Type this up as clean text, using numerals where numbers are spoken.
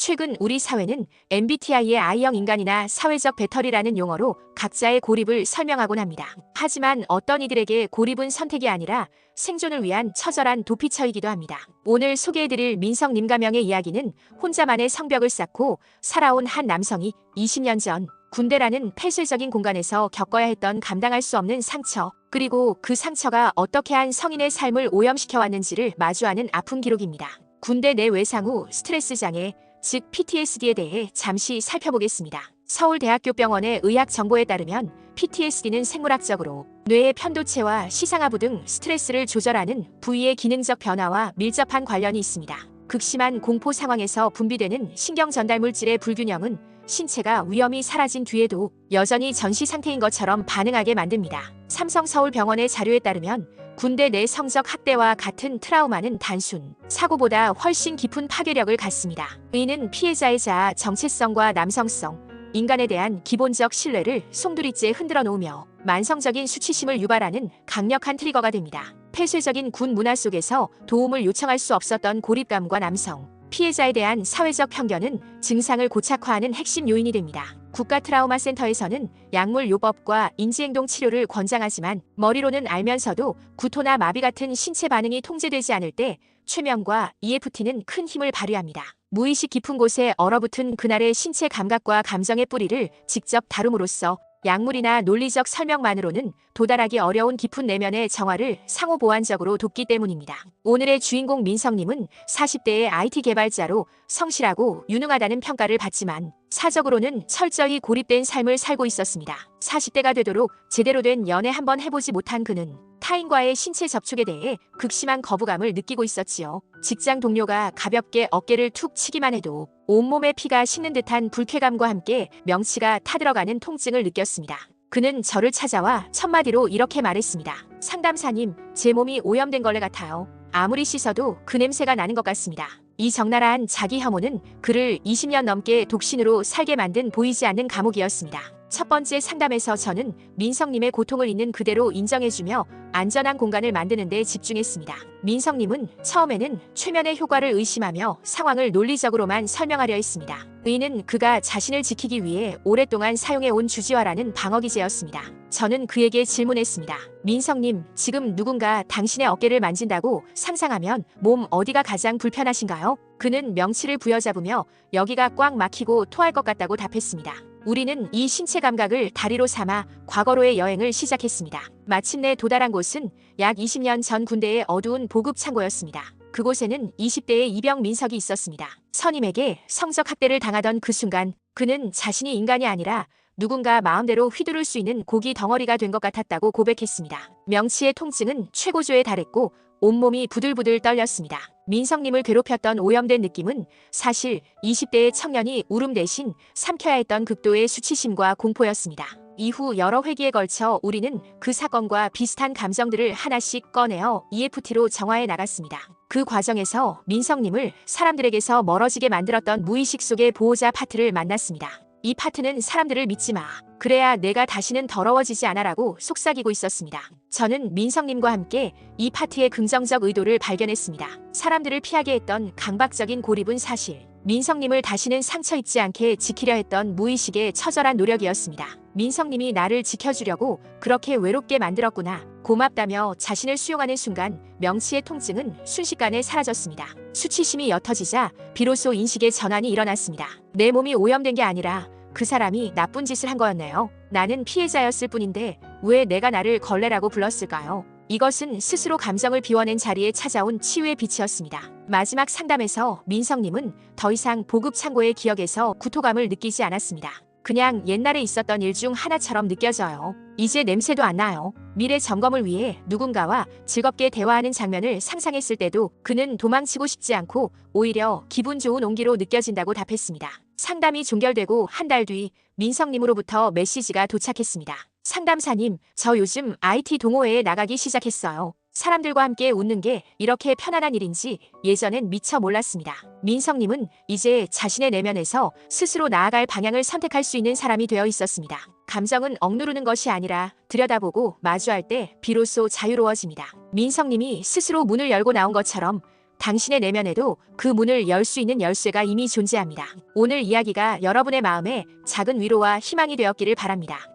최근 우리 사회는 MBTI의 I형 인간이나 사회적 배터리라는 용어로 각자의 고립을 설명하곤 합니다. 하지만 어떤 이들에게 고립은 선택이 아니라 생존을 위한 처절한 도피처이기도 합니다. 오늘 소개해드릴 민성님 가명의 이야기는 혼자만의 성벽을 쌓고 살아온 한 남성이 20년 전 군대라는 폐쇄적인 공간에서 겪어야 했던 감당할 수 없는 상처, 그리고 그 상처가 어떻게 한 성인의 삶을 오염시켜 왔는지를 마주하는 아픈 기록입니다. 군대 내 외상 후 스트레스 장애, 즉 PTSD에 대해 잠시 살펴보겠습니다. 서울대학교 병원의 의학 정보에 따르면 PTSD는 생물학적으로 뇌의 편도체와 시상하부 등 스트레스를 조절하는 부위의 기능적 변화와 밀접한 관련이 있습니다. 극심한 공포 상황에서 분비되는 신경 전달 물질의 불균형은 신체가 위험이 사라진 뒤에도 여전히 전시 상태인 것처럼 반응하게 만듭니다. 삼성서울병원의 자료에 따르면 군대 내 성적 학대와 같은 트라우마는 단순 사고보다 훨씬 깊은 파괴력을 갖습니다. 이는 피해자의 자아 정체성과 남성성, 인간에 대한 기본적 신뢰를 송두리째 흔들어 놓으며 만성적인 수치심을 유발하는 강력한 트리거가 됩니다. 폐쇄적인 군 문화 속에서 도움을 요청할 수 없었던 고립감과 남성, 피해자에 대한 사회적 편견은 증상을 고착화하는 핵심 요인이 됩니다. 국가트라우마센터에서는 약물 요법과 인지행동 치료를 권장하지만 머리로는 알면서도 구토나 마비 같은 신체 반응이 통제되지 않을 때 최면과 EFT는 큰 힘을 발휘합니다. 무의식 깊은 곳에 얼어붙은 그날의 신체 감각과 감정의 뿌리를 직접 다룸으로써 약물이나 논리적 설명만으로는 도달하기 어려운 깊은 내면의 정화를 상호보완적으로 돕기 때문입니다. 오늘의 주인공 민성님은 40대의 IT 개발자로 성실하고 유능하다는 평가를 받지만 사적으로는 철저히 고립된 삶을 살고 있었습니다. 40대가 되도록 제대로 된 연애 한번 해보지 못한 그는 타인과의 신체 접촉에 대해 극심한 거부감을 느끼고 있었지요. 직장 동료가 가볍게 어깨를 툭 치기만 해도 온몸에 피가 식는 듯한 불쾌감과 함께 명치가 타들어가는 통증을 느꼈습니다. 그는 저를 찾아와 첫마디로 이렇게 말했습니다. 상담사님, 제 몸이 오염된 걸레 같아요. 아무리 씻어도 그 냄새가 나는 것 같습니다. 이 적나라한 자기 혐오는 그를 20년 넘게 독신으로 살게 만든 보이지 않는 감옥이었습니다. 첫 번째 상담에서 저는 민성님의 고통을 있는 그대로 인정해주며 안전한 공간을 만드는 데 집중했습니다. 민성님은 처음에는 최면의 효과를 의심하며 상황을 논리적으로만 설명하려 했습니다. 의는 그가 자신을 지키기 위해 오랫동안 사용해온 주지화라는 방어기제였습니다. 저는 그에게 질문했습니다. 민성님, 지금 누군가 당신의 어깨를 만진다고 상상하면 몸 어디가 가장 불편하신가요? 그는 명치를 부여잡으며 여기가 꽉 막히고 토할 것 같다고 답했습니다. 우리는 이 신체 감각을 다리로 삼아 과거로의 여행을 시작했습니다. 마침내 도달한 곳은 약 20년 전 군대의 어두운 보급 창고였습니다. 그곳에는 20대의 이병 민석이 있었습니다. 선임에게 성적 학대를 당하던 그 순간 그는 자신이 인간이 아니라 누군가 마음대로 휘두를 수 있는 고기 덩어리가 된 것 같았다고 고백했습니다. 명치의 통증은 최고조에 달했고 온몸이 부들부들 떨렸습니다. 민성님을 괴롭혔던 오염된 느낌은 사실 20대의 청년이 울음 대신 삼켜야 했던 극도의 수치심과 공포였습니다. 이후 여러 회기에 걸쳐 우리는 그 사건과 비슷한 감정들을 하나씩 꺼내어 EFT로 정화해 나갔습니다. 그 과정에서 민성님을 사람들에게서 멀어지게 만들었던 무의식 속의 보호자 파트를 만났습니다. 이 파트는 사람들을 믿지 마. 그래야 내가 다시는 더러워지지 않아라고 속삭이고 있었습니다. 저는 민성님과 함께 이 파트의 긍정적 의도를 발견했습니다. 사람들을 피하게 했던 강박적인 고립은 사실 민성님을 다시는 상처 입지 않게 지키려 했던 무의식의 처절한 노력이었습니다. 민성님이 나를 지켜주려고 그렇게 외롭게 만들었구나. 고맙다며 자신을 수용하는 순간 명치의 통증은 순식간에 사라졌습니다. 수치심이 옅어지자 비로소 인식의 전환이 일어났습니다. 내 몸이 오염된 게 아니라 그 사람이 나쁜 짓을 한 거였네요. 나는 피해자였을 뿐인데 왜 내가 나를 걸레라고 불렀을까요? 이것은 스스로 감정을 비워낸 자리에 찾아온 치유의 빛이었습니다. 마지막 상담에서 민성님은 더 이상 보급 창고의 기억에서 구토감을 느끼지 않았습니다. 그냥 옛날에 있었던 일 중 하나처럼 느껴져요. 이제 냄새도 안 나요. 미래 점검을 위해 누군가와 즐겁게 대화하는 장면을 상상했을 때도 그는 도망치고 싶지 않고 오히려 기분 좋은 온기로 느껴진다고 답했습니다. 상담이 종결되고 한 달 뒤 민성님으로부터 메시지가 도착했습니다. 상담사님, 저 요즘 IT 동호회에 나가기 시작했어요. 사람들과 함께 웃는 게 이렇게 편안한 일인지 예전엔 미처 몰랐습니다. 민성님은 이제 자신의 내면에서 스스로 나아갈 방향을 선택할 수 있는 사람이 되어 있었습니다. 감정은 억누르는 것이 아니라 들여다보고 마주할 때 비로소 자유로워집니다. 민성님이 스스로 문을 열고 나온 것처럼 당신의 내면에도 그 문을 열 수 있는 열쇠가 이미 존재합니다. 오늘 이야기가 여러분의 마음에 작은 위로와 희망이 되었기를 바랍니다.